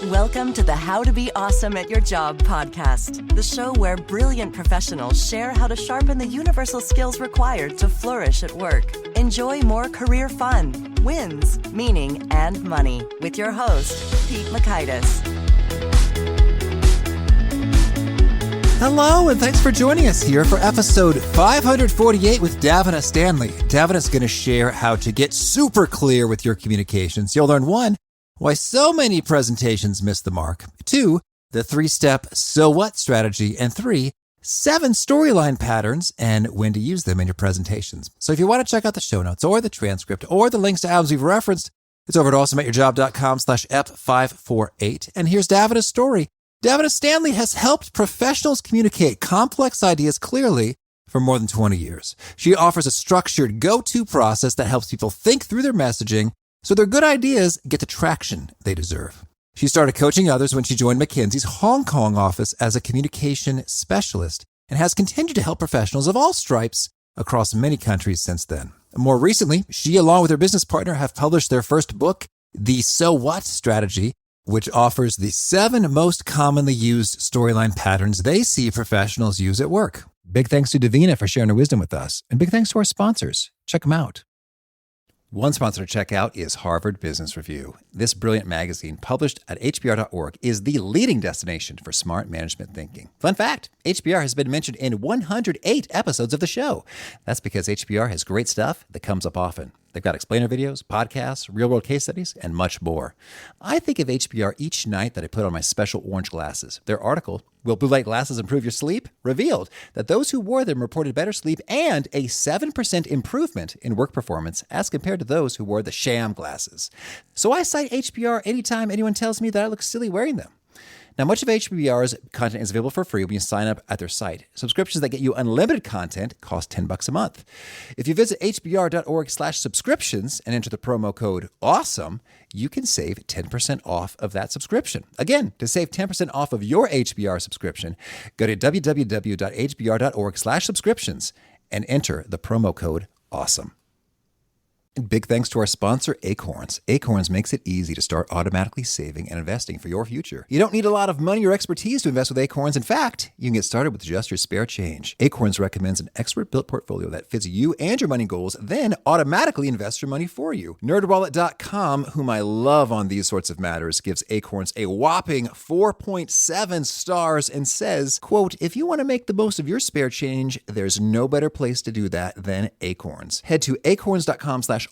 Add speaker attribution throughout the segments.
Speaker 1: Welcome to the How to Be Awesome at Your Job podcast, the show where brilliant professionals share how to sharpen the universal skills required to flourish at work. Enjoy more career fun, wins, meaning, and money with your host, Pete Makaitis.
Speaker 2: Hello, and thanks for joining us here for episode 548 with Davina Stanley. Davina's going to share how to get super clear with your communications. You'll learn 1, why so many presentations miss the mark. 2, the 3-step so what strategy. And 3, 7 storyline patterns and when to use them in your presentations. So if you want to check out the show notes or the transcript or the links to albums we've referenced, it's over at awesomeatyourjob.com/ep548. And here's Davina's story. Davina Stanley has helped professionals communicate complex ideas clearly for more than 20 years. She offers a structured go-to process that helps people think through their messaging so their good ideas get the traction they deserve. She started coaching others when she joined McKinsey's Hong Kong office as a communication specialist and has continued to help professionals of all stripes across many countries since then. More recently, she, along with her business partner, have published their first book, The So What Strategy, which offers the 7 most commonly used storyline patterns they see professionals use at work. Big thanks to Davina for sharing her wisdom with us, and big thanks to our sponsors. Check them out. One sponsor to check out is Harvard Business Review. This brilliant magazine, published at hbr.org, is the leading destination for smart management thinking. Fun fact, HBR has been mentioned in 108 episodes of the show. That's because HBR has great stuff that comes up often. They've got explainer videos, podcasts, real-world case studies, and much more. I think of HBR each night that I put on my special orange glasses. Their article, Will Blue Light Glasses Improve Your Sleep?, revealed that those who wore them reported better sleep and a 7% improvement in work performance as compared to those who wore the sham glasses. So I cite HBR anytime anyone tells me that I look silly wearing them. Now, much of HBR's content is available for free when you sign up at their site. Subscriptions that get you unlimited content cost $10 a month. If you visit hbr.org/subscriptions and enter the promo code AWESOME, you can save 10% off of that subscription. Again, to save 10% off of your HBR subscription, go to www.hbr.org/subscriptions and enter the promo code AWESOME. And big thanks to our sponsor, Acorns. Acorns makes it easy to start automatically saving and investing for your future. You don't need a lot of money or expertise to invest with Acorns. In fact, you can get started with just your spare change. Acorns recommends an expert-built portfolio that fits you and your money goals, then automatically invests your money for you. NerdWallet.com, whom I love on these sorts of matters, gives Acorns a whopping 4.7 stars and says, quote, if you want to make the most of your spare change, there's no better place to do that than Acorns. Head to acorns.com/awesome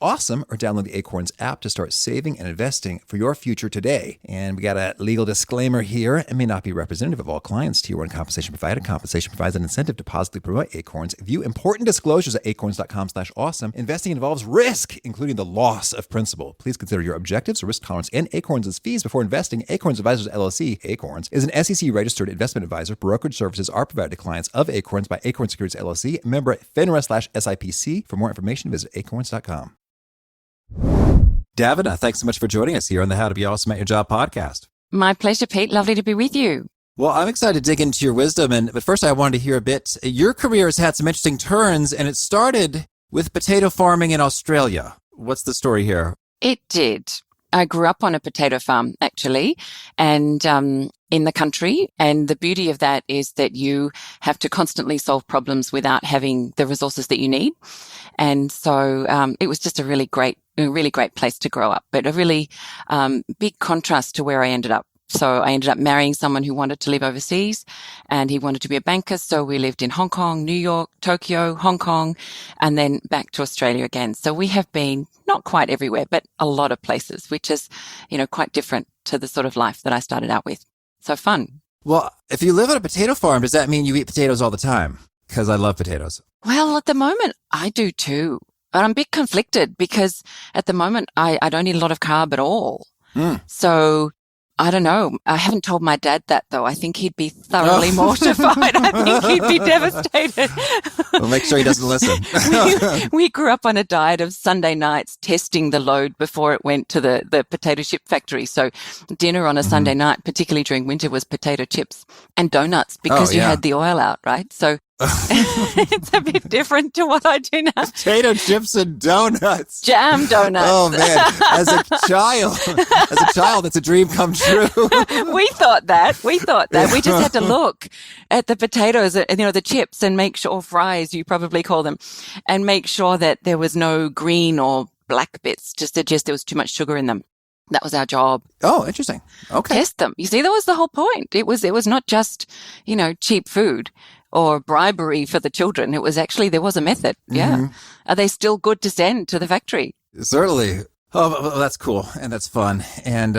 Speaker 2: or download the Acorns app to start saving and investing for your future today. And we got a legal disclaimer here. It may not be representative of all clients. Tier 1 compensation provided. Compensation provides an incentive to positively promote Acorns. View important disclosures at acorns.com/awesome. Investing involves risk, including the loss of principal. Please consider your objectives, risk tolerance, and Acorns' fees before investing. Acorns Advisors LLC, Acorns, is an SEC-registered investment advisor. Brokerage services are provided to clients of Acorns by Acorns Securities LLC, member FINRA/SIPC. For more information, visit acorns.com. Davina, thanks so much for joining us here on the How to Be Awesome at Your Job podcast.
Speaker 3: My pleasure, Pete. Lovely to be with you.
Speaker 2: Well, I'm excited to dig into your wisdom, but first I wanted to hear a bit. Your career has had some interesting turns, and it started with potato farming in Australia. What's the story here?
Speaker 3: It did. I grew up on a potato farm, actually, and in the country. And the beauty of that is that you have to constantly solve problems without having the resources that you need. And so it was just a really great place to grow up, but a really big contrast to where I ended up. So I ended up marrying someone who wanted to live overseas, and he wanted to be a banker. So we lived in Hong Kong, New York, Tokyo, Hong Kong, and then back to Australia again. So we have been not quite everywhere, but a lot of places, which is, quite different to the sort of life that I started out with. So fun.
Speaker 2: Well, if you live on a potato farm, does that mean you eat potatoes all the time? Because I love potatoes.
Speaker 3: Well, at the moment, I do too. But I'm a bit conflicted because at the moment, I don't eat a lot of carb at all. So I don't know. I haven't told my dad that, though. I think he'd be thoroughly mortified. I think he'd be devastated.
Speaker 2: Well, make sure he doesn't listen.
Speaker 3: we grew up on a diet of Sunday nights testing the load before it went to the potato chip factory. So dinner on a Sunday night, particularly during winter, was potato chips and donuts because you had the oil out, right? So It's a bit different to what I do now.
Speaker 2: Potato chips and donuts.
Speaker 3: Jam donuts.
Speaker 2: Oh man, as a child, it's a dream come true.
Speaker 3: We thought that. We just had to look at the potatoes, the chips, and make sure, or fries, you probably call them, and make sure that there was no green or black bits, just there was too much sugar in them. That was our job.
Speaker 2: Oh, interesting. Okay.
Speaker 3: Test them. You see, that was the whole point. It was not just, cheap food or bribery for the children. It was actually, there was a method. Yeah.
Speaker 2: Mm-hmm.
Speaker 3: Are they still good to send to the factory?
Speaker 2: Certainly. Oh, well, that's cool. And that's fun. And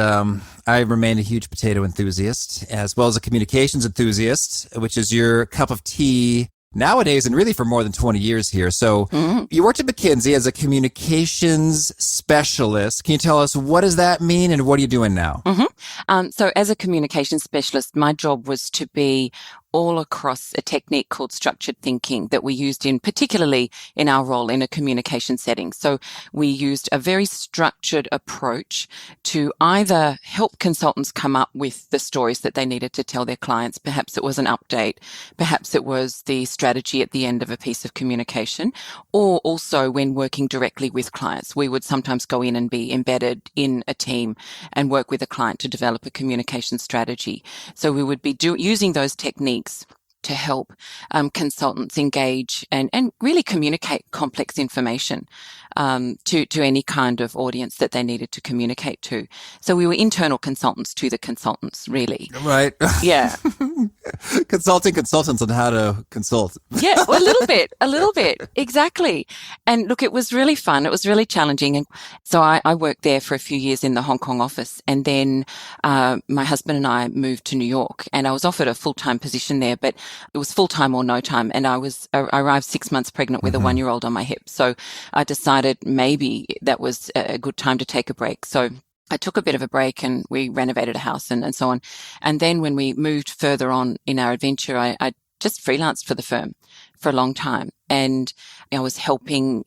Speaker 2: I remain a huge potato enthusiast, as well as a communications enthusiast, which is your cup of tea nowadays and really for more than 20 years here. So you worked at McKinsey as a communications specialist. Can you tell us what does that mean and what are you doing now?
Speaker 3: So as a communications specialist, my job was to be all across a technique called structured thinking that we used particularly in our role in a communication setting. So we used a very structured approach to either help consultants come up with the stories that they needed to tell their clients. Perhaps it was an update. Perhaps it was the strategy at the end of a piece of communication, or also when working directly with clients, we would sometimes go in and be embedded in a team and work with a client to develop a communication strategy. So we would be using those techniques to help consultants engage and really communicate complex information to any kind of audience that they needed to communicate to. So we were internal consultants to the consultants, really.
Speaker 2: Right.
Speaker 3: Yeah.
Speaker 2: Consulting consultants on how to consult.
Speaker 3: Yeah, well, a little bit. Exactly. And look, it was really fun. It was really challenging. And so I worked there for a few years in the Hong Kong office. And then my husband and I moved to New York, and I was offered a full-time position there, but it was full-time or no time. And I arrived 6 months pregnant with a 1-year-old on my hip. So I decided maybe that was a good time to take a break. So I took a bit of a break and we renovated a house and so on. And then when we moved further on in our adventure, I just freelanced for the firm for a long time. And I was helping,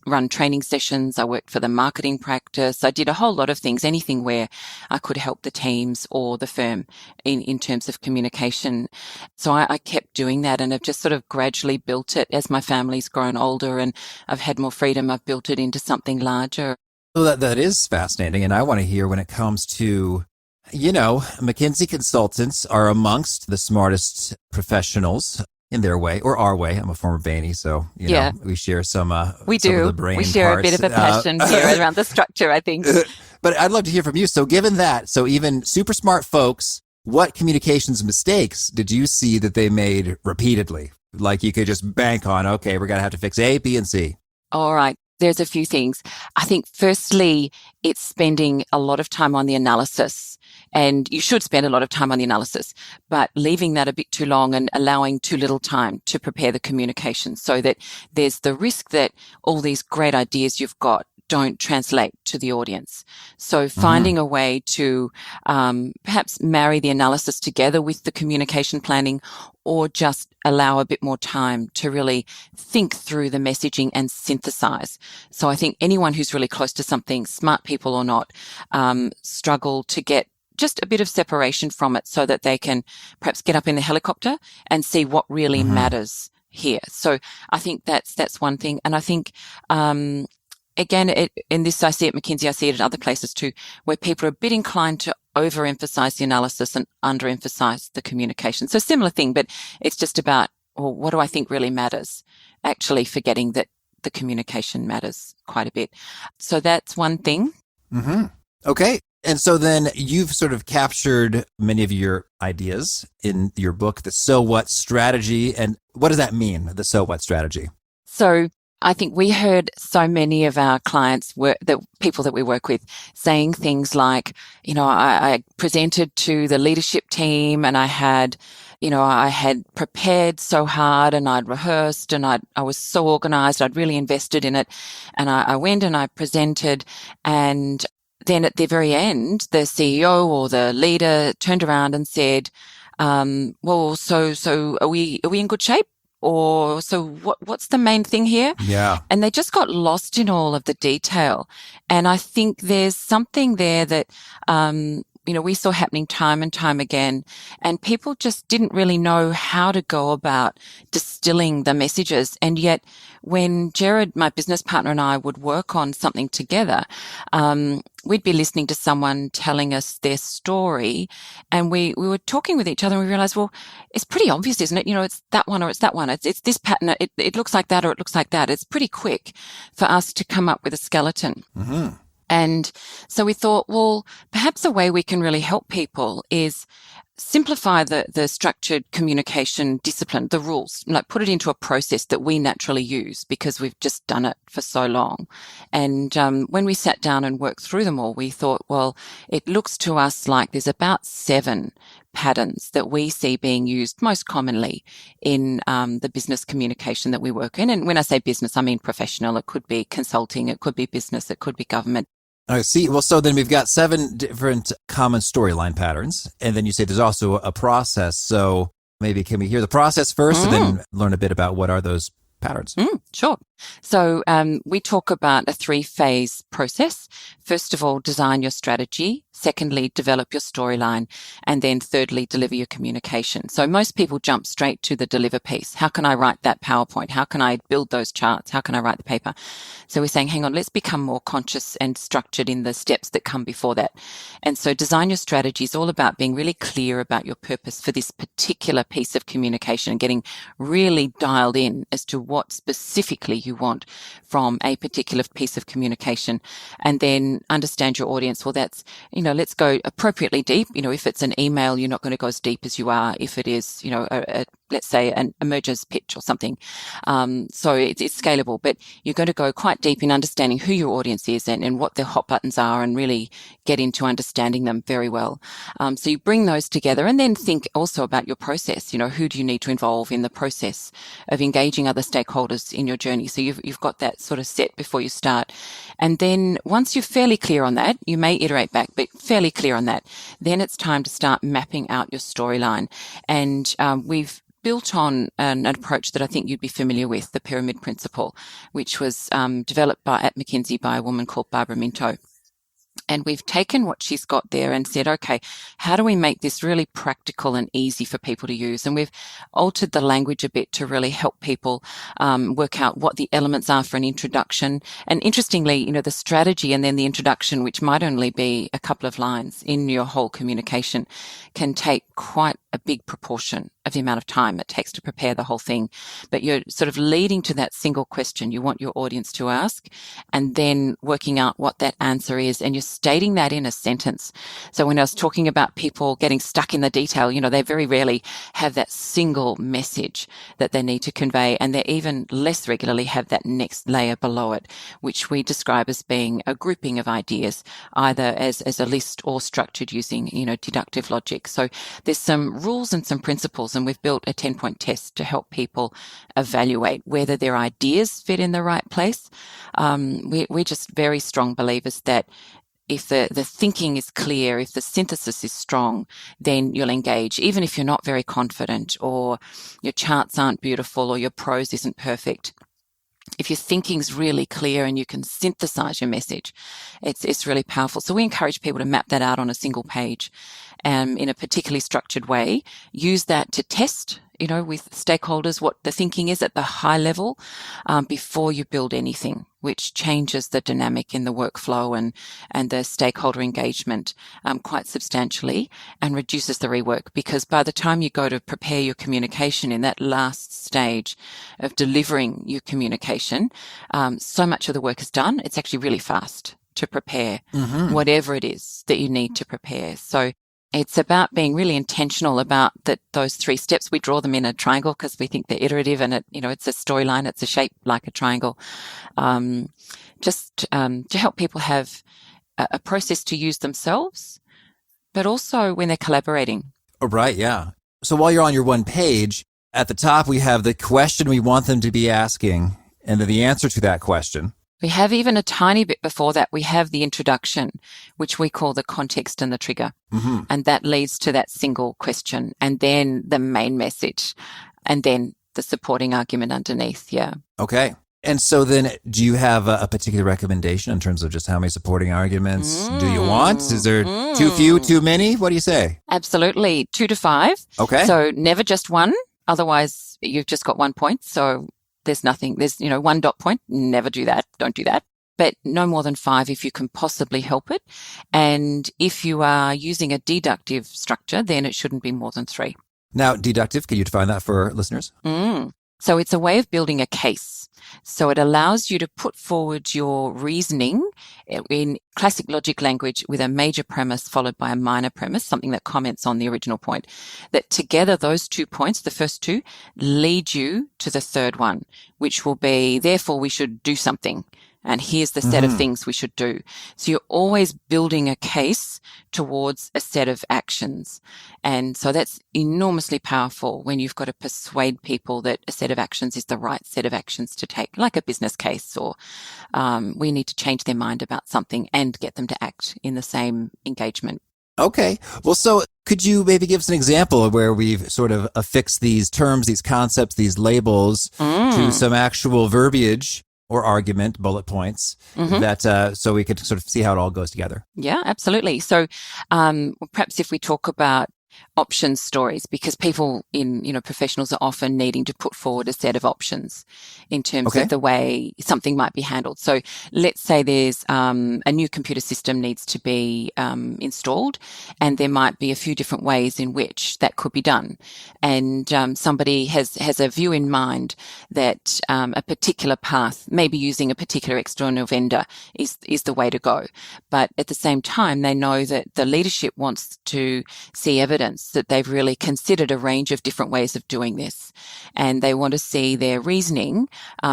Speaker 3: run training sessions. I worked for the marketing practice. I did a whole lot of things, anything where I could help the teams or the firm in terms of communication. So I kept doing that, and I've just sort of gradually built it as my family's grown older and I've had more freedom. I've built it into something larger.
Speaker 2: So that is fascinating. And I want to hear when it comes to, McKinsey consultants are amongst the smartest professionals in their way or our way. I'm a former Bainey, so, we share some,
Speaker 3: we
Speaker 2: some
Speaker 3: do.
Speaker 2: of the brain
Speaker 3: we share
Speaker 2: parts.
Speaker 3: A bit of a passion here around the structure, I think.
Speaker 2: But I'd love to hear from you. So given that, so even super smart folks, what communications mistakes did you see that they made repeatedly? Like you could just bank on, okay, we're going to have to fix A, B, and C.
Speaker 3: All right. There's a few things. I think firstly, it's spending a lot of time on the analysis, and you should spend a lot of time on the analysis, but leaving that a bit too long and allowing too little time to prepare the communication, so that there's the risk that all these great ideas you've got don't translate to the audience. So finding a way to perhaps marry the analysis together with the communication planning, or just allow a bit more time to really think through the messaging and synthesize. So I think anyone who's really close to something, smart people or not, struggle to get just a bit of separation from it so that they can perhaps get up in the helicopter and see what really matters here. So I think that's one thing. And I think, again, in this, I see it at McKinsey, I see it at other places too, where people are a bit inclined to overemphasize the analysis and underemphasize the communication. So similar thing, but it's just about, well, what do I think really matters? Actually forgetting that the communication matters quite a bit. So that's one thing.
Speaker 2: Okay. And so then you've sort of captured many of your ideas in your book, The So What Strategy. And what does that mean, the So What Strategy?
Speaker 3: So I think we heard so many of our clients, the people that we work with, saying things like, I presented to the leadership team and I had prepared so hard and I'd rehearsed and I was so organized. I'd really invested in it. And I went and I presented, and then at the very end, the CEO or the leader turned around and said, well, so are we in good shape? Or so what's the main thing here?
Speaker 2: Yeah.
Speaker 3: And they just got lost in all of the detail. And I think there's something there that we saw happening time and time again, and people just didn't really know how to go about distilling the messages. And yet when Jared, my business partner, and I would work on something together, we'd be listening to someone telling us their story, and we were talking with each other, and we realized, well, it's pretty obvious, isn't it? It's that one or it's that one. It's this pattern. It looks like that or it looks like that. It's pretty quick for us to come up with a skeleton.
Speaker 2: Mm-hmm.
Speaker 3: And so we thought, well, perhaps a way we can really help people is simplify the structured communication discipline, the rules, like put it into a process that we naturally use because we've just done it for so long. And when we sat down and worked through them all, we thought, well, it looks to us like there's about 7 patterns that we see being used most commonly in the business communication that we work in. And when I say business, I mean professional. It could be consulting, it could be business, it could be government.
Speaker 2: I see. Well, so then we've got 7 different common storyline patterns. And then you say there's also a process. So maybe can we hear the process first and then learn a bit about what are those patterns?
Speaker 3: Sure. So we talk about a 3-phase process. First of all, design your strategy. Secondly, develop your storyline. And then thirdly, deliver your communication. So most people jump straight to the deliver piece. How can I write that PowerPoint? How can I build those charts? How can I write the paper? So we're saying, hang on, let's become more conscious and structured in the steps that come before that. And so design your strategy is all about being really clear about your purpose for this particular piece of communication and getting really dialed in as to what specifically you want from a particular piece of communication, and then understand your audience. Well, that's, let's go appropriately deep. If it's an email, you're not going to go as deep as you are if it is, let's say an emergence pitch or something. So it's scalable, but you're going to go quite deep in understanding who your audience is and what their hot buttons are, and really get into understanding them very well. So you bring those together, and then think also about your process. Who do you need to involve in the process of engaging other stakeholders in your journey? So you've got that sort of set before you start. And then once you're fairly clear on that, you may iterate back, but fairly clear on that, then it's time to start mapping out your storyline. And we've built on an approach that I think you'd be familiar with, the pyramid principle, which was developed at McKinsey by a woman called Barbara Minto. And we've taken what she's got there and said, okay, how do we make this really practical and easy for people to use? And we've altered the language a bit to really help people work out what the elements are for an introduction. And interestingly, the strategy and then the introduction, which might only be a couple of lines in your whole communication, can take quite a big proportion of the amount of time it takes to prepare the whole thing. But you're sort of leading to that single question you want your audience to ask, and then working out what that answer is, and you're stating that in a sentence. So when I was talking about people getting stuck in the detail, they very rarely have that single message that they need to convey, and they even less regularly have that next layer below it, which we describe as being a grouping of ideas, either as a list or structured using, deductive logic. So there's some rules and some principles, and we've built a 10-point test to help people evaluate whether their ideas fit in the right place. We're just very strong believers that if the thinking is clear, if the synthesis is strong, then you'll engage, even if you're not very confident, or your charts aren't beautiful, or your prose isn't perfect. If your thinking's really clear and you can synthesize your message, it's really powerful. So we encourage people to map that out on a single page in a particularly structured way. Use that to test, with stakeholders what the thinking is at the high level before you build anything, which changes the dynamic in the workflow and the stakeholder engagement quite substantially, and reduces the rework, because by the time you go to prepare your communication in that last stage of delivering your communication, so much of the work is done. It's actually really fast to prepare whatever it is that you need to prepare. So it's about being really intentional about those 3 steps. We draw them in a triangle because we think they're iterative, and it's a storyline. It's a shape like a triangle, just to help people have a process to use themselves, but also when they're collaborating.
Speaker 2: Oh, right, yeah. So while you're on your one page, at the top we have the question we want them to be asking, and then the answer to that question.
Speaker 3: We have even a tiny bit before that, we have the introduction, which we call the context and the trigger. Mm-hmm. And that leads to that single question, and then the main message, and then the supporting argument underneath. Yeah.
Speaker 2: Okay. And so then do you have a particular recommendation in terms of just how many supporting arguments do you want? Is there too few, too many? What do you say?
Speaker 3: Absolutely. 2 to 5.
Speaker 2: Okay.
Speaker 3: So never just one. Otherwise, you've just got 1 point. So there's nothing. There's, 1 dot point. Never do that. Don't do that. But no more than 5 if you can possibly help it. And if you are using a deductive structure, then it shouldn't be more than 3.
Speaker 2: Now, deductive, can you define that for listeners?
Speaker 3: So it's a way of building a case. So it allows you to put forward your reasoning in classic logic language with a major premise followed by a minor premise, something that comments on the original point. That together, those 2 points, the first 2, lead you to the third one, which will be, therefore, we should do something. And here's the set of things we should do. So you're always building a case towards a set of actions. And so that's enormously powerful when you've got to persuade people that a set of actions is the right set of actions to take, like a business case, or we need to change their mind about something and get them to act in the same engagement.
Speaker 2: Okay. Well, so could you maybe give us an example of where we've sort of affixed these terms, these concepts, these labels to some actual verbiage or argument, bullet points, that so we could sort of see how it all goes together?
Speaker 3: Yeah, absolutely. So perhaps if we talk about option stories, because people professionals are often needing to put forward a set of options in terms of the way something might be handled. So let's say there's a new computer system needs to be installed, and there might be a few different ways in which that could be done. And somebody has a view in mind that a particular path, maybe using a particular external vendor, is the way to go. But at the same time, they know that the leadership wants to see evidence that they've really considered a range of different ways of doing this. And they want to see their reasoning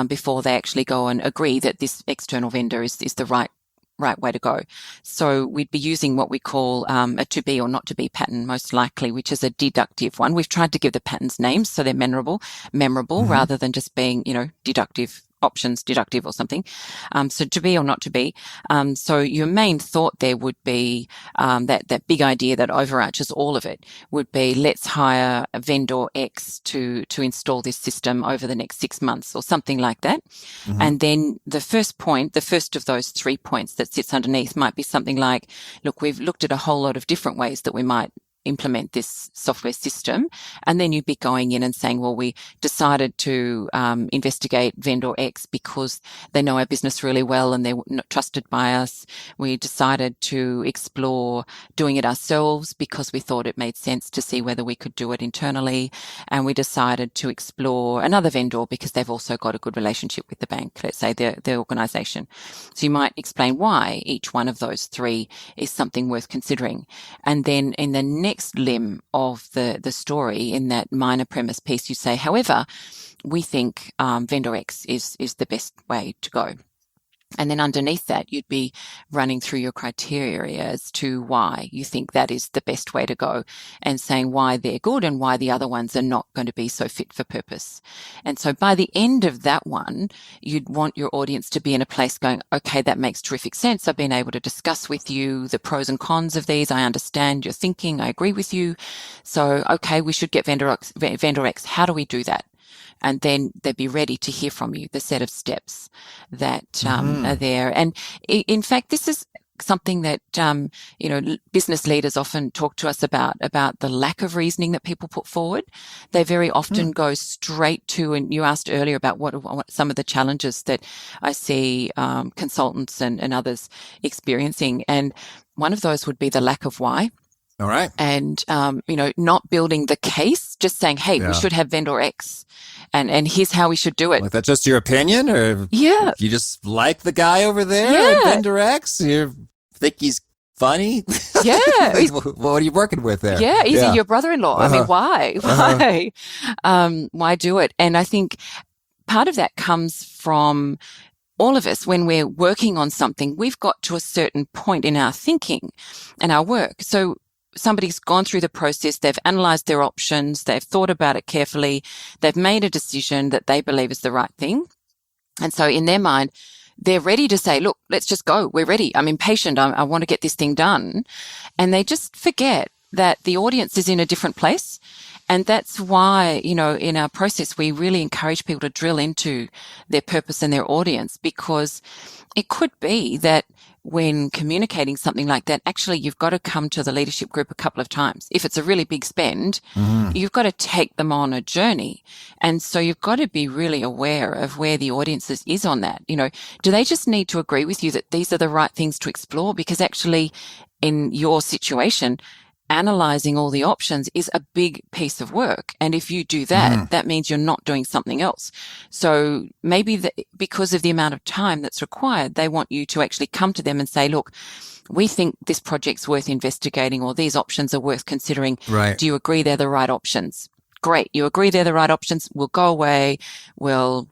Speaker 3: before they actually go and agree that this external vendor is the right way to go. So we'd be using what we call a to be or not to be pattern, most likely, which is a deductive one. We've tried to give the patterns names so they're memorable rather than just being, deductive options, deductive or something. So to be or not to be. So your main thought there would be that big idea that overarches all of it would be, let's hire a vendor X to install this system over the next 6 months or something like that. And then the first of those 3 points that sits underneath might be something like, look, we've looked at a whole lot of different ways that we might implement this software system. And then you'd be going in and saying, well, we decided to investigate vendor X because they know our business really well and they're not trusted by us. We decided to explore doing it ourselves because we thought it made sense to see whether we could do it internally. And we decided to explore another vendor because they've also got a good relationship with the bank, let's say the organization. So you might explain why each one of those 3 is something worth considering. And then in the next limb of the story, in that minor premise piece, you say, however, we think vendor X is the best way to go. And then underneath that, you'd be running through your criteria as to why you think that is the best way to go, and saying why they're good and why the other ones are not going to be so fit for purpose. And so by the end of that one, you'd want your audience to be in a place going, okay, that makes terrific sense. I've been able to discuss with you the pros and cons of these. I understand your thinking. I agree with you. So, okay, we should get vendor X. How do we do that? And then they'd be ready to hear from you, the set of steps that are there. And in fact, this is something that, business leaders often talk to us about the lack of reasoning that people put forward. They very often go straight to, and you asked earlier about what some of the challenges that I see consultants and others experiencing. And one of those would be the lack of why.
Speaker 2: All right.
Speaker 3: And, not building the case, just saying, hey, we should have vendor X and here's how we should do it.
Speaker 2: Like, that's just your opinion, or you just like the guy over there at vendor X? You think he's funny?
Speaker 3: Yeah.
Speaker 2: What are you working with there?
Speaker 3: Yeah. Is he your brother-in-law? I mean, why? Why do it? And I think part of that comes from all of us. When we're working on something, we've got to a certain point in our thinking and our work. So somebody's gone through the process, they've analysed their options, they've thought about it carefully, they've made a decision that they believe is the right thing. And so in their mind, they're ready to say, look, let's just go. We're ready. I'm impatient. I want to get this thing done. And they just forget that the audience is in a different place. And that's why, in our process, we really encourage people to drill into their purpose and their audience, because it could be that when communicating something like that, actually you've got to come to the leadership group a couple of times. If it's a really big spend, you've got to take them on a journey. And so you've got to be really aware of where the audience is on that. Do they just need to agree with you that these are the right things to explore? Because actually in your situation, analyzing all the options is a big piece of work. And if you do that, that means you're not doing something else. So maybe because of the amount of time that's required, they want you to actually come to them and say, look, we think this project's worth investigating, or these options are worth considering.
Speaker 2: Right.
Speaker 3: Do you agree they're the right options? Great. You agree they're the right options. We'll go away. We'll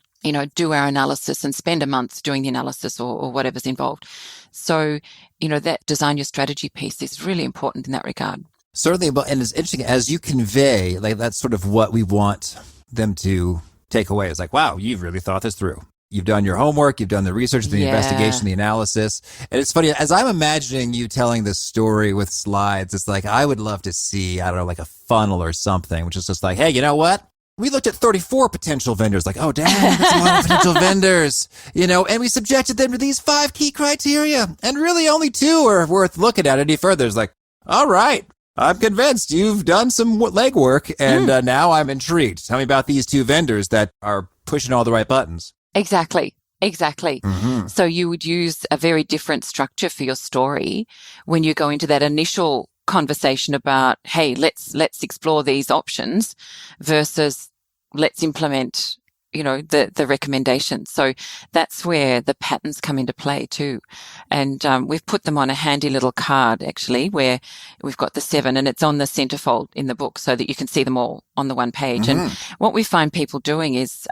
Speaker 3: do our analysis and spend a month doing the analysis or whatever's involved. So, that design your strategy piece is really important in that regard.
Speaker 2: Certainly, and it's interesting as you convey, like that's sort of what we want them to take away. It's like, wow, you've really thought this through. You've done your homework, you've done the research, the investigation, the analysis. And it's funny, as I'm imagining you telling this story with slides, it's like, I would love to see, I don't know, like a funnel or something, which is just like, hey, you know what? We looked at 34 potential vendors, like, oh, damn, that's a lot of potential vendors, and we subjected them to these 5 key criteria. And really only 2 are worth looking at any further. It's like, all right, I'm convinced you've done some legwork, and now I'm intrigued. Tell me about these 2 vendors that are pushing all the right buttons.
Speaker 3: Exactly. So you would use a very different structure for your story when you go into that initial conversation about, hey, let's explore these options versus let's implement, the recommendations. So that's where the patterns come into play too. And we've put them on a handy little card, actually, where we've got the 7, and it's on the centerfold in the book so that you can see them all on the one page. And what we find people doing is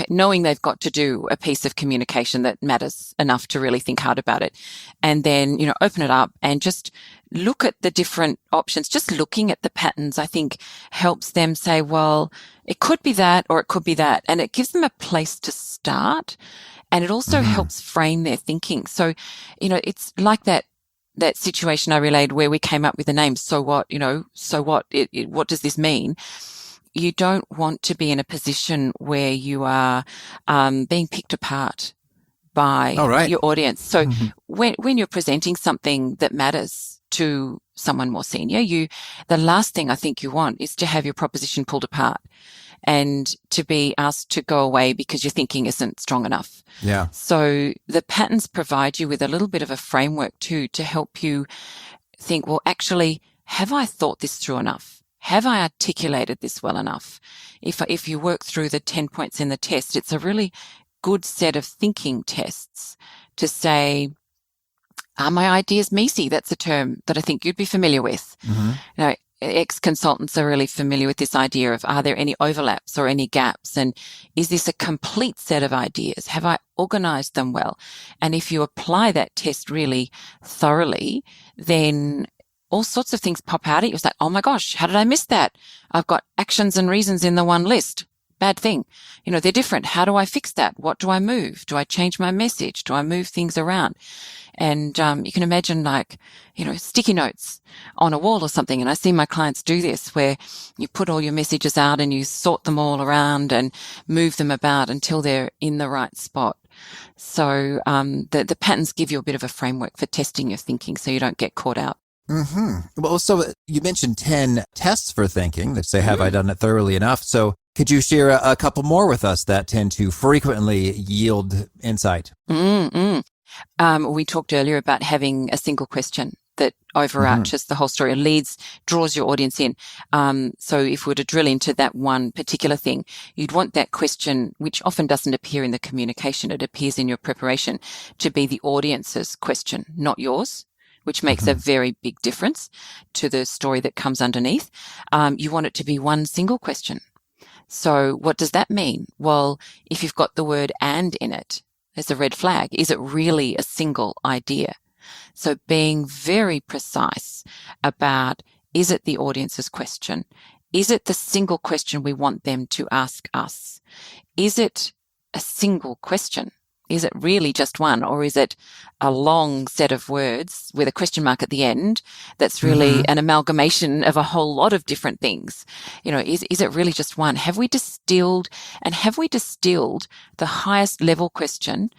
Speaker 3: knowing they've got to do a piece of communication that matters enough to really think hard about it. And then, open it up and just look at the different options. Just looking at the patterns, I think, helps them say, well, it could be that or it could be that. And it gives them a place to start. And it also helps frame their thinking. So, it's like that situation I relayed where we came up with the name, so what, so what, what does this mean? You don't want to be in a position where you are being picked apart by your audience. So when you're presenting something that matters to someone more senior, the last thing I think you want is to have your proposition pulled apart and to be asked to go away because your thinking isn't strong enough.
Speaker 2: Yeah.
Speaker 3: So the patterns provide you with a little bit of a framework too to help you think, well, actually, have I thought this through enough? Have I articulated this well enough? If you work through the 10 points in the test, it's a really good set of thinking tests to say, are my ideas meaty? That's a term that I think you'd be familiar with. Ex-consultants are really familiar with this idea of, are there any overlaps or any gaps? And is this a complete set of ideas? Have I organized them well? And if you apply that test really thoroughly, then all sorts of things pop out at you. It's like, oh my gosh, how did I miss that? I've got actions and reasons in the one list. Bad thing. They're different. How do I fix that? What do I move? Do I change my message? Do I move things around? And you can imagine sticky notes on a wall or something. And I see my clients do this where you put all your messages out and you sort them all around and move them about until they're in the right spot. So the patterns give you a bit of a framework for testing your thinking so you don't get caught out.
Speaker 2: Well, so you mentioned 10 tests for thinking that say, have I done it thoroughly enough? So could you share a couple more with us that tend to frequently yield insight?
Speaker 3: We talked earlier about having a single question that overarches the whole story, draws your audience in. So if we were to drill into that one particular thing, you'd want that question, which often doesn't appear in the communication, it appears in your preparation, to be the audience's question, not yours, which makes a very big difference to the story that comes underneath. You want it to be one single question. So what does that mean? Well, if you've got the word "and" in it, there's a red flag. Is it really a single idea? So being very precise about, is it the audience's question? Is it the single question we want them to ask us? Is it a single question? Is it really just one, or is it a long set of words with a question mark at the end that's really an amalgamation of a whole lot of different things? Is it really just one? Have we distilled the highest level question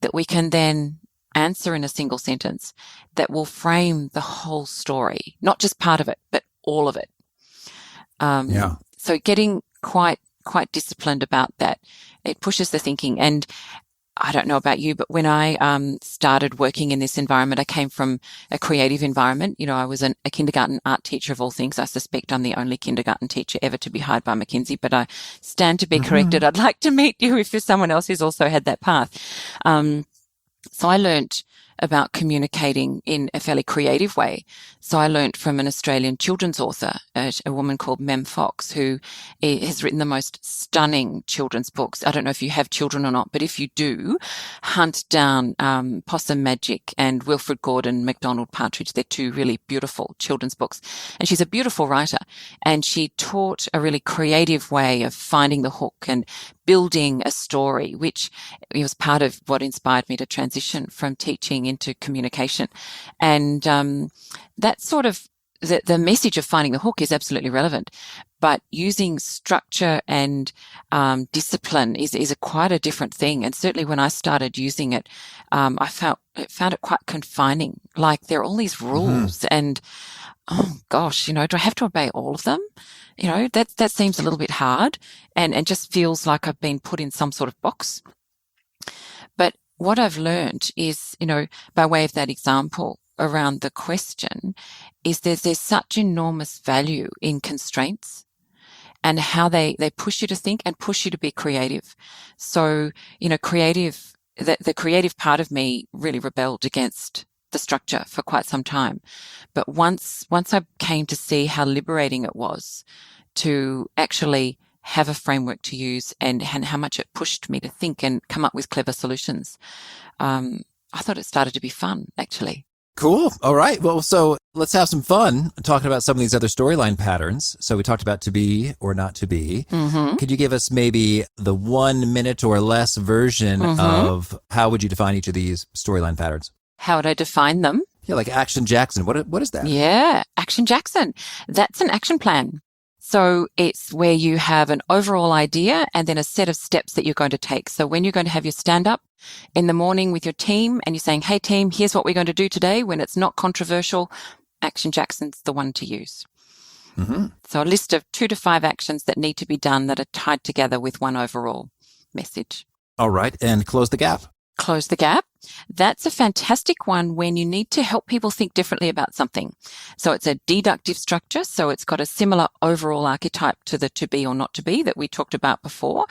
Speaker 3: that we can then answer in a single sentence that will frame the whole story, not just part of it, but all of it? So getting quite disciplined about that, it pushes the thinking. And I don't know about you, but when I started working in this environment, I came from a creative environment. I was a kindergarten art teacher of all things. I suspect I'm the only kindergarten teacher ever to be hired by McKinsey, but I stand to be corrected. I'd like to meet you if you're someone else who's also had that path. So I learnt about communicating in a fairly creative way. So I learnt from an Australian children's author, a woman called Mem Fox, who has written the most stunning children's books. I don't know if you have children or not, but if you do, hunt down Possum Magic and Wilfred Gordon, MacDonald Partridge. They're two really beautiful children's books. And she's a beautiful writer. And she taught a really creative way of finding the hook and building a story, which was part of what inspired me to transition from teaching into communication. And that sort of, the message of finding the hook is absolutely relevant, but using structure and discipline is quite a different thing. And certainly when I started using it, I found it quite confining. Like there are all these rules and, oh gosh, do I have to obey all of them? That seems a little bit hard and just feels like I've been put in some sort of box. But what I've learned is, by way of that example around the question, is there's such enormous value in constraints and how they push you to think and push you to be creative. So, the creative part of me really rebelled against the structure for quite some time. But once I came to see how liberating it was to actually have a framework to use and how much it pushed me to think and come up with clever solutions, I thought it started to be fun, actually.
Speaker 2: Cool. All right. Well, so let's have some fun talking about some of these other storyline patterns. So we talked about to be or not to be. Could you give us maybe the 1 minute or less version of how would you define each of these storyline patterns?
Speaker 3: How would I define them?
Speaker 2: Yeah, like Action Jackson. What is that?
Speaker 3: Yeah, Action Jackson. That's an action plan. So it's where you have an overall idea and then a set of steps that you're going to take. So when you're going to have your stand-up in the morning with your team and you're saying, hey, team, here's what we're going to do today, when it's not controversial, Action Jackson's the one to use. So a list of 2 to 5 actions that need to be done that are tied together with one overall message.
Speaker 2: All right. And close the gap.
Speaker 3: Close the gap. That's a fantastic one when you need to help people think differently about something. So it's a deductive structure. So it's got a similar overall archetype to the to be or not to be that we talked about before.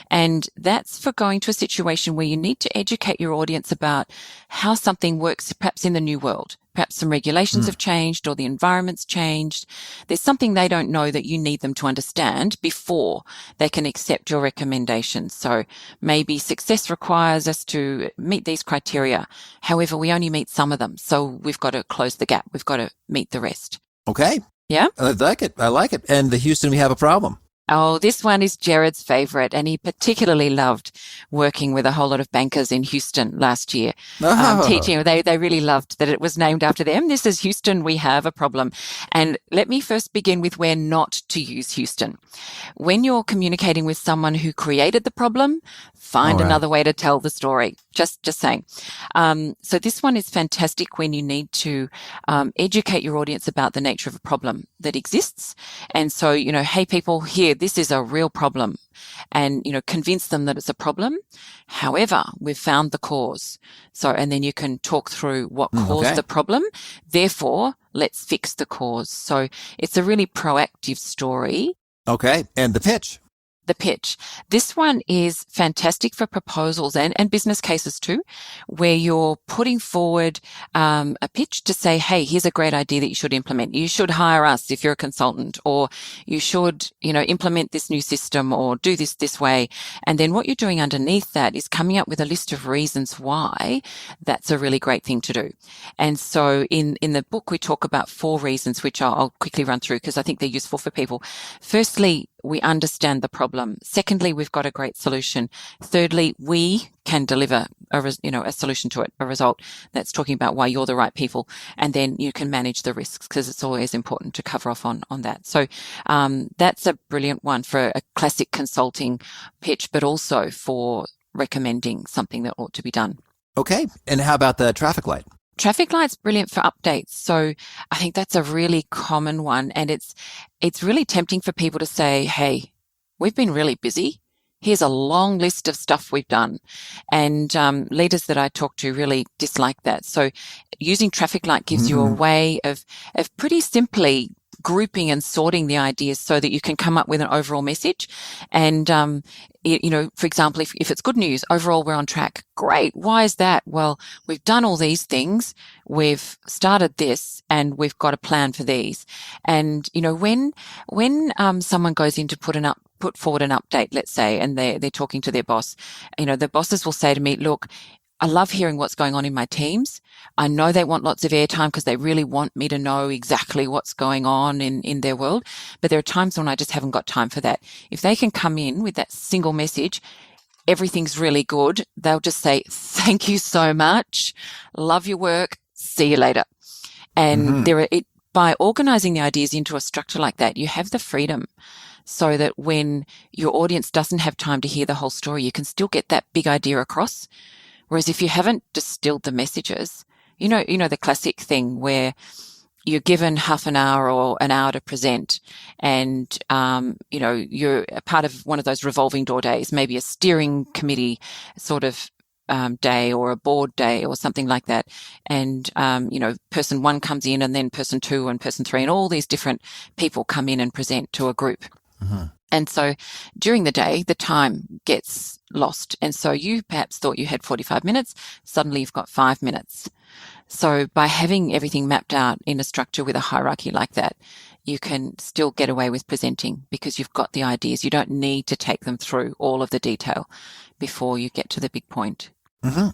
Speaker 3: And that's for going to a situation where you need to educate your audience about how something works, perhaps in the new world. Perhaps some regulations have changed or the environment's changed. There's something they don't know that you need them to understand before they can accept your recommendations. So maybe success requires us to meet these criteria. However, we only meet some of them. So we've got to close the gap. We've got to meet the rest.
Speaker 2: Okay.
Speaker 3: Yeah.
Speaker 2: I like it. And the Houston, we have a problem.
Speaker 3: Oh, this one is Jared's favorite, and he particularly loved working with a whole lot of bankers in Houston last year. Teaching. They really loved that it was named after them. This is Houston, we have a problem. And let me first begin with where not to use Houston. When you're communicating with someone who created the problem, find another way to tell the story. Just saying. So this one is fantastic when you need to educate your audience about the nature of a problem that exists. And so, hey, people, here, this is a real problem. And, convince them that it's a problem. However, we've found the cause. So, and then you can talk through what caused the problem. Therefore, let's fix the cause. So it's a really proactive story. Okay.
Speaker 2: And the pitch.
Speaker 3: The pitch. This one is fantastic for proposals and business cases too, where you're putting forward a pitch to say, hey, here's a great idea that you should implement. You should hire us if you're a consultant, or you should, implement this new system or do this way. And then what you're doing underneath that is coming up with a list of reasons why that's a really great thing to do. And so in the book, we talk about 4 reasons, which I'll quickly run through because I think they're useful for people. Firstly, we understand the problem. problem. Secondly, we've got a great solution. Thirdly, we can deliver a solution to it, a result that's talking about why you're the right people. And then you can manage the risks, because it's always important to cover off on that. So that's a brilliant one for a classic consulting pitch, but also for recommending something that ought to be done.
Speaker 2: Okay. And how about the traffic light?
Speaker 3: Traffic light's brilliant for updates. So I think that's a really common one. And it's really tempting for people to say, hey, we've been really busy. Here's a long list of stuff we've done. And leaders that I talk to really dislike that. So using traffic light gives you a way of pretty simply grouping and sorting the ideas so that you can come up with an overall message. And, for example, if it's good news, overall we're on track. Great. Why is that? Well, we've done all these things. We've started this and we've got a plan for these. And, when someone goes in to put forward an update, let's say, and they're talking to their boss, the bosses will say to me, look, I love hearing what's going on in my teams. I know they want lots of airtime because they really want me to know exactly what's going on in their world. But there are times when I just haven't got time for that. If they can come in with that single message, everything's really good, they'll just say, thank you so much. Love your work. See you later. And by organizing the ideas into a structure like that, you have the freedom so that when your audience doesn't have time to hear the whole story, you can still get that big idea across. Whereas if you haven't distilled the messages, the classic thing where you're given half an hour or an hour to present and, you're a part of one of those revolving door days, maybe a steering committee sort of day or a board day or something like that. And, person one comes in and then person two and person three and all these different people come in and present to a group. And so during the day, the time gets lost. And so you perhaps thought you had 45 minutes. Suddenly you've got 5 minutes. So by having everything mapped out in a structure with a hierarchy like that, you can still get away with presenting because you've got the ideas. You don't need to take them through all of the detail before you get to the big point.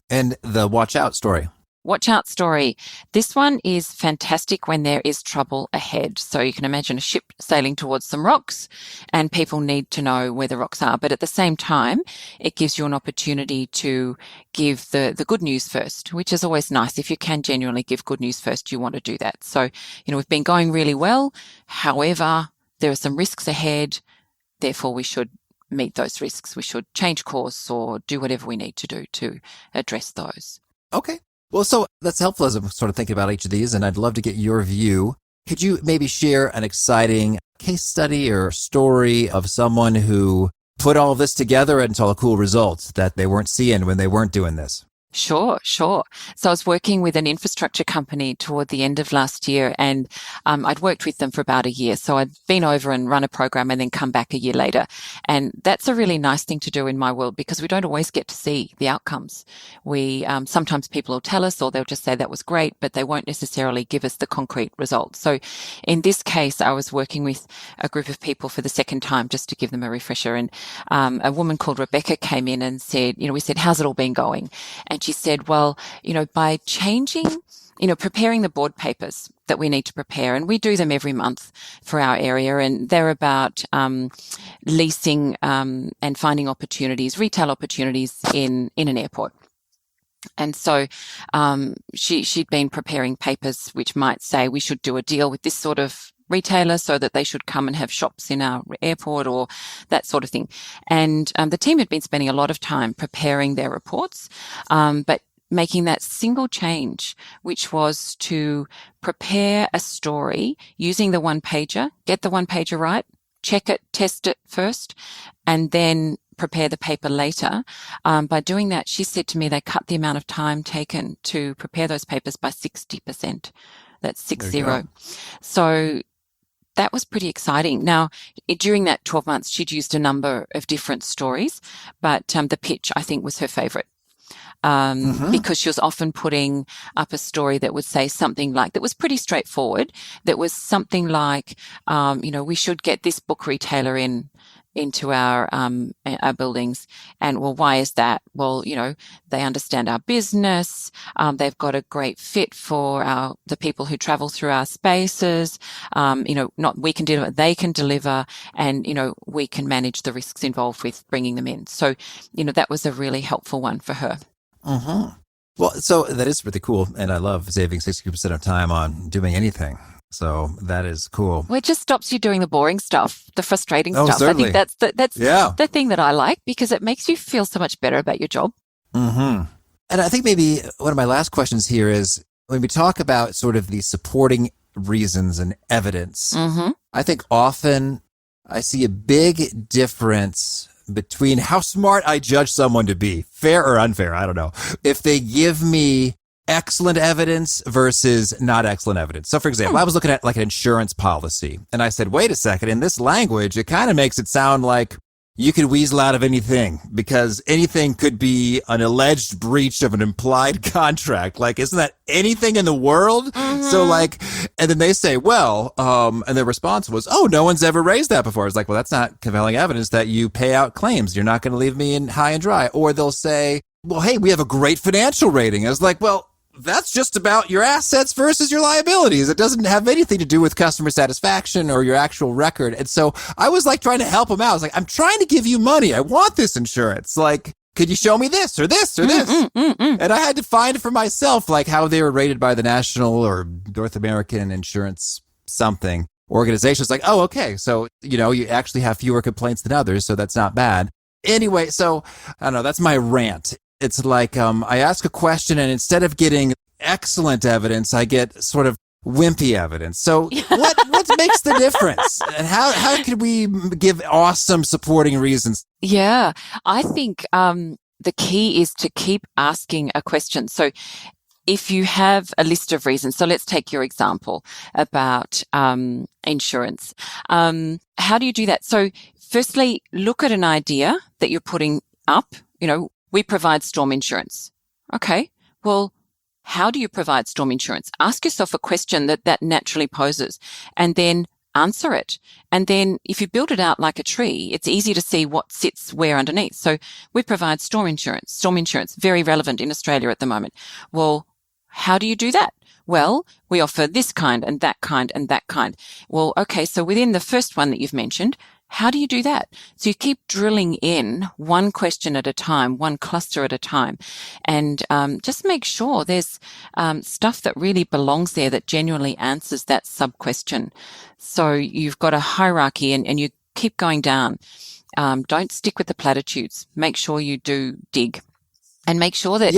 Speaker 2: And the watch out story.
Speaker 3: Watch out story. This one is fantastic when there is trouble ahead. So you can imagine a ship sailing towards some rocks and people need to know where the rocks are. But at the same time, it gives you an opportunity to give the good news first, which is always nice. If you can genuinely give good news first, you want to do that. So, we've been going really well. However, there are some risks ahead. Therefore, we should meet those risks. We should change course or do whatever we need to do to address those.
Speaker 2: Okay. Well, so that's helpful as I'm sort of thinking about each of these, and I'd love to get your view. Could you maybe share an exciting case study or story of someone who put all of this together and saw a cool result that they weren't seeing when they weren't doing this?
Speaker 3: Sure. So I was working with an infrastructure company toward the end of last year, and I'd worked with them for about a year. So I'd been over and run a program and then come back a year later. And that's a really nice thing to do in my world because we don't always get to see the outcomes. We sometimes people will tell us or they'll just say that was great, but they won't necessarily give us the concrete results. So in this case, I was working with a group of people for the second time just to give them a refresher. And a woman called Rebecca came in and said, we said, how's it all been going? And she said, well, by changing, preparing the board papers that we need to prepare, and we do them every month for our area, and they're about leasing and finding opportunities, retail opportunities in an airport. And so she'd been preparing papers which might say we should do a deal with this sort of retailer so that they should come and have shops in our airport or that sort of thing. And the team had been spending a lot of time preparing their reports, but making that single change, which was to prepare a story using the one-pager, get the one-pager right, check it, test it first, and then prepare the paper later. By doing that, she said to me they cut the amount of time taken to prepare those papers by 60%. That's 60. So that was pretty exciting. Now, during that 12 months, she'd used a number of different stories, but the pitch, I think, was her favorite. Because she was often putting up a story that would say something like, that was pretty straightforward, that was something like, we should get this book retailer in into our buildings. And well, why is that? Well, they understand our business. They've got a great fit for the people who travel through our spaces. Not we can deliver, they can deliver, and, we can manage the risks involved with bringing them in. So, that was a really helpful one for her.
Speaker 2: Mm-hmm. Well, so that is really cool. And I love saving 60% of time on doing anything. So that is cool.
Speaker 3: Well, it just stops you doing the boring stuff, the frustrating stuff.
Speaker 2: Certainly.
Speaker 3: I think that's the thing that I like, because it makes you feel so much better about your job.
Speaker 2: Mm-hmm. And I think maybe one of my last questions here is, when we talk about sort of the supporting reasons and evidence,
Speaker 3: Mm-hmm.
Speaker 2: I think often I see a big difference between how smart I judge someone to be, fair or unfair, I don't know, if they give me excellent evidence versus not excellent evidence. So for example, I was looking at like an insurance policy and I said, wait a second, in this language, it kind of makes it sound like you could weasel out of anything, because anything could be an alleged breach of an implied contract. Like, isn't that anything in the world?
Speaker 3: Mm-hmm.
Speaker 2: So like, and then they say, well, and their response was, oh, no one's ever raised that before. It's like, well, that's not compelling evidence that you pay out claims. You're not going to leave me in high and dry. Or they'll say, well, hey, we have a great financial rating. I was like, well, that's just about your assets versus your liabilities. It doesn't have anything to do with customer satisfaction or your actual record. And so I was like trying to help him out. I was like, I'm trying to give you money. I want this insurance. Like, could you show me this or this or this? And I had to find for myself, like, how they were rated by the National or North American Insurance something organization. It's like, oh, okay. So, you actually have fewer complaints than others. So that's not bad. Anyway, so I don't know. That's my rant. It's like, I ask a question and instead of getting excellent evidence, I get sort of wimpy evidence. So what makes the difference? And how can we give awesome supporting reasons?
Speaker 3: Yeah, I think the key is to keep asking a question. So if you have a list of reasons, so let's take your example about insurance. How do you do that? So firstly, look at an idea that you're putting up. We provide storm insurance. Okay, well, how do you provide storm insurance? Ask yourself a question that naturally poses, and then answer it. And then if you build it out like a tree, it's easy to see what sits where underneath. So we provide storm insurance, very relevant in Australia at the moment. Well, how do you do that? Well, we offer this kind and that kind and that kind. Well, okay, so within the first one that you've mentioned, how do you do that? So you keep drilling in one question at a time, one cluster at a time, and just make sure there's stuff that really belongs there that genuinely answers that sub-question. So you've got a hierarchy and you keep going down. Don't stick with the platitudes. Make sure you do dig, and make sure that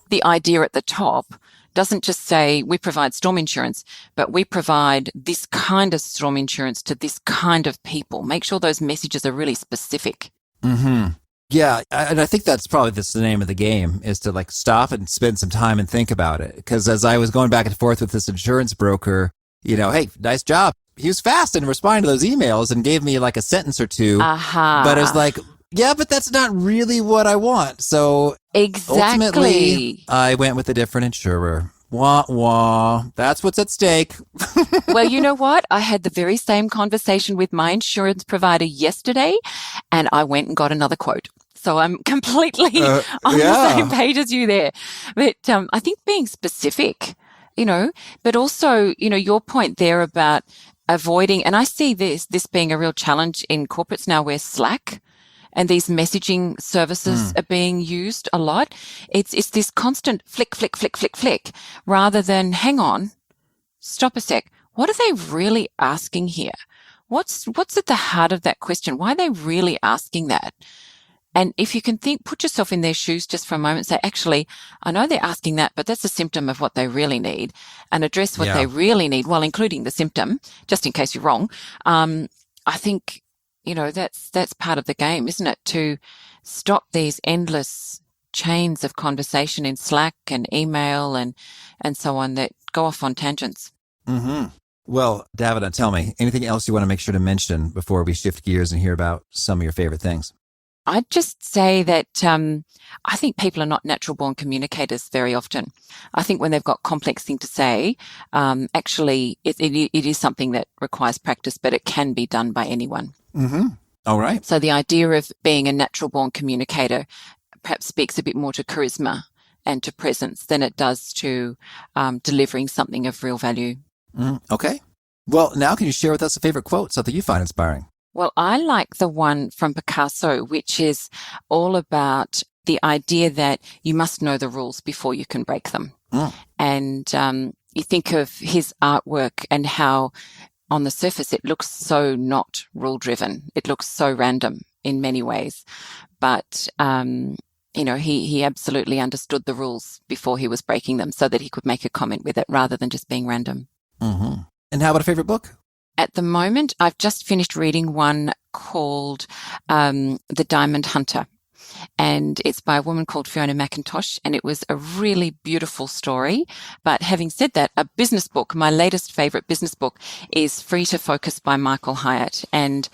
Speaker 3: the idea at the top doesn't just say we provide storm insurance, but we provide this kind of storm insurance to this kind of people. Make sure those messages are really specific.
Speaker 2: Mm-hmm. Yeah, and I think that's probably the name of the game, is to like stop and spend some time and think about it. Because as I was going back and forth with this insurance broker, hey, nice job. He was fast in responding to those emails and gave me like a sentence or two. But it was like, yeah, but that's not really what I want. So ultimately, I went with a different insurer. Wah, wah. That's what's at stake.
Speaker 3: Well, you know what? I had the very same conversation with my insurance provider yesterday, and I went and got another quote. So I'm completely on the same page as you there. But I think being specific, but also, your point there about avoiding, and I see this being a real challenge in corporates now, where Slack and these messaging services are being used a lot. It's this constant flick, flick, flick, flick, flick, rather than hang on, stop a sec. What are they really asking here? What's at the heart of that question? Why are they really asking that? And if you can put yourself in their shoes just for a moment, say, actually, I know they're asking that, but that's a symptom of what they really need, and address what they really need while including the symptom, just in case you're wrong. I think, that's part of the game, isn't it? To stop these endless chains of conversation in Slack and email and so on that go off on tangents.
Speaker 2: Mm-hmm. Well, Davina, tell me, anything else you want to make sure to mention before we shift gears and hear about some of your favorite things?
Speaker 3: I'd just say that I think people are not natural born communicators very often. I think when they've got complex thing to say, actually it is something that requires practice, but it can be done by anyone.
Speaker 2: Mm-hmm. All right.
Speaker 3: So the idea of being a natural born communicator perhaps speaks a bit more to charisma and to presence than it does to delivering something of real value.
Speaker 2: Okay. Well, now can you share with us a favorite quote, something you find inspiring?
Speaker 3: Well, I like the one from Picasso, which is all about the idea that you must know the rules before you can break them. And you think of his artwork and how on the surface it looks so not rule-driven. It looks so random in many ways. But, he absolutely understood the rules before he was breaking them so that he could make a comment with it rather than just being random.
Speaker 2: Mm-hmm. And how about a favorite book?
Speaker 3: At the moment, I've just finished reading one called The Diamond Hunter. And it's by a woman called Fiona McIntosh, and it was a really beautiful story. But having said that, a business book, my latest favorite business book, is Free to Focus by Michael Hyatt. And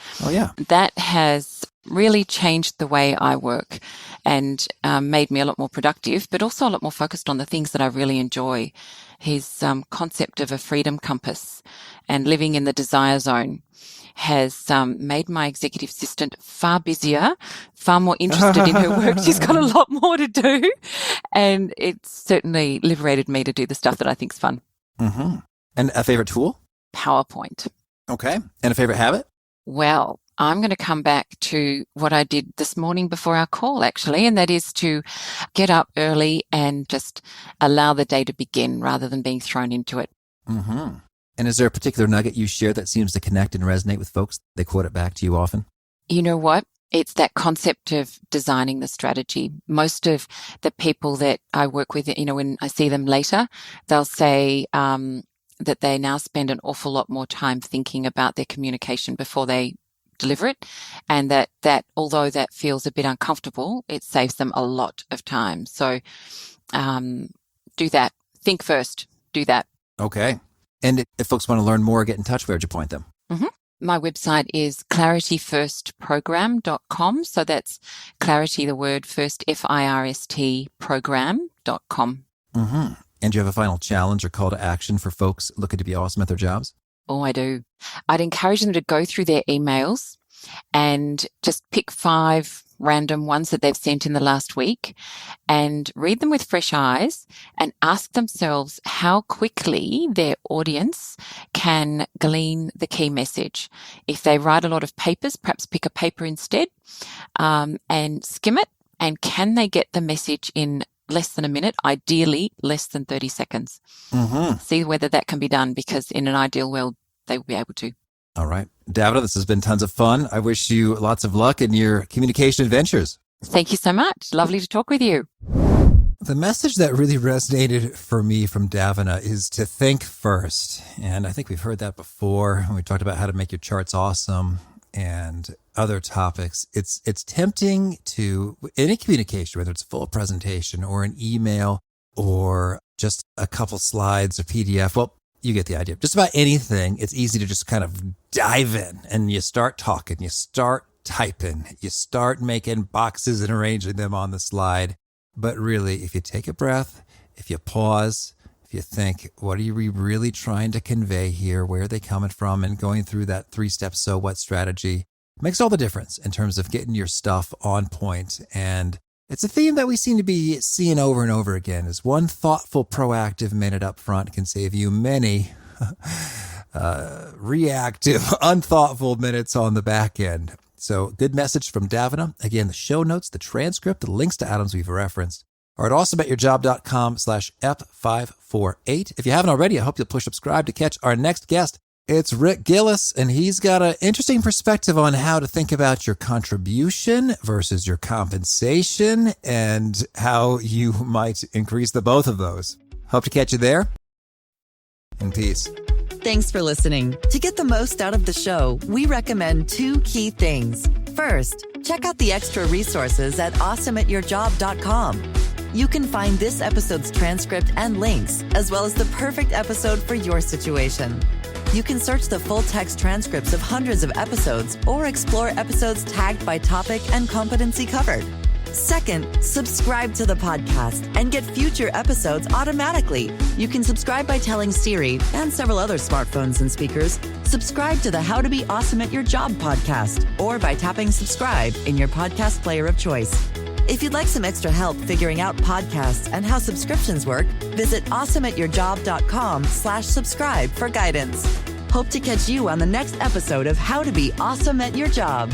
Speaker 3: that has really changed the way I work and made me a lot more productive, but also a lot more focused on the things that I really enjoy. His concept of a freedom compass and living in the desire zone has made my executive assistant far busier, far more interested in her work. She's got a lot more to do. And it's certainly liberated me to do the stuff that I think is fun.
Speaker 2: Mm-hmm. And a favorite tool?
Speaker 3: PowerPoint.
Speaker 2: Okay. And a favorite habit?
Speaker 3: Well, I'm going to come back to what I did this morning before our call, actually, and that is to get up early and just allow the day to begin rather than being thrown into it.
Speaker 2: Mm-hmm. And is there a particular nugget you share that seems to connect and resonate with folks? They quote it back to you often?
Speaker 3: You know what? It's that concept of designing the strategy. Most of the people that I work with, when I see them later, they'll say that they now spend an awful lot more time thinking about their communication before they deliver it. And that although that feels a bit uncomfortable, it saves them a lot of time. So do that. Think first. Do that.
Speaker 2: Okay. And if folks want to learn more, get in touch, where'd you point them?
Speaker 3: Mm-hmm. My website is clarityfirstprogram.com. So that's clarity, the word first, FIRST program.com.
Speaker 2: Mm-hmm. And do you have a final challenge or call to action for folks looking to be awesome at their jobs?
Speaker 3: Oh, I do. I'd encourage them to go through their emails and just pick 5 random ones that they've sent in the last week and read them with fresh eyes and ask themselves how quickly their audience can glean the key message. If they write a lot of papers, perhaps pick a paper instead and skim it. And can they get the message in less than a minute, ideally less than 30 seconds?
Speaker 2: Mm-hmm.
Speaker 3: See whether that can be done, because in an ideal world, they will be able to.
Speaker 2: All right. Davina, this has been tons of fun. I wish you lots of luck in your communication adventures.
Speaker 3: Thank you so much. Lovely to talk with you.
Speaker 2: The message that really resonated for me from Davina is to think first. And I think we've heard that before when we talked about how to make your charts awesome and other topics. It's tempting to, any communication, whether it's a full presentation or an email or just a couple slides or PDF, well, you get the idea. Just about anything, it's easy to just kind of dive in and you start talking, you start typing, you start making boxes and arranging them on the slide. But really, if you take a breath, if you pause, if you think, what are we really trying to convey here? Where are they coming from? And going through that 3-step so what strategy makes all the difference in terms of getting your stuff on point. And it's a theme that we seem to be seeing over and over again, is one thoughtful, proactive minute up front can save you many reactive, unthoughtful minutes on the back end. So good message from Davina. Again, the show notes, the transcript, the links to items we've referenced are at awesomeatyourjob.com/F548. If you haven't already, I hope you'll push subscribe to catch our next guest. It's Rick Gillis, and he's got an interesting perspective on how to think about your contribution versus your compensation and how you might increase the both of those. Hope to catch you there. In peace.
Speaker 1: Thanks for listening. To get the most out of the show, we recommend 2 key things. First, check out the extra resources at awesomeatyourjob.com. You can find this episode's transcript and links, as well as the perfect episode for your situation. You can search the full text transcripts of hundreds of episodes or explore episodes tagged by topic and competency covered. Second, subscribe to the podcast and get future episodes automatically. You can subscribe by telling Siri and several other smartphones and speakers, subscribe to the How to Be Awesome at Your Job podcast, or by tapping subscribe in your podcast player of choice. If you'd like some extra help figuring out podcasts and how subscriptions work, visit awesomeatyourjob.com/subscribe for guidance. Hope to catch you on the next episode of How to Be Awesome at Your Job.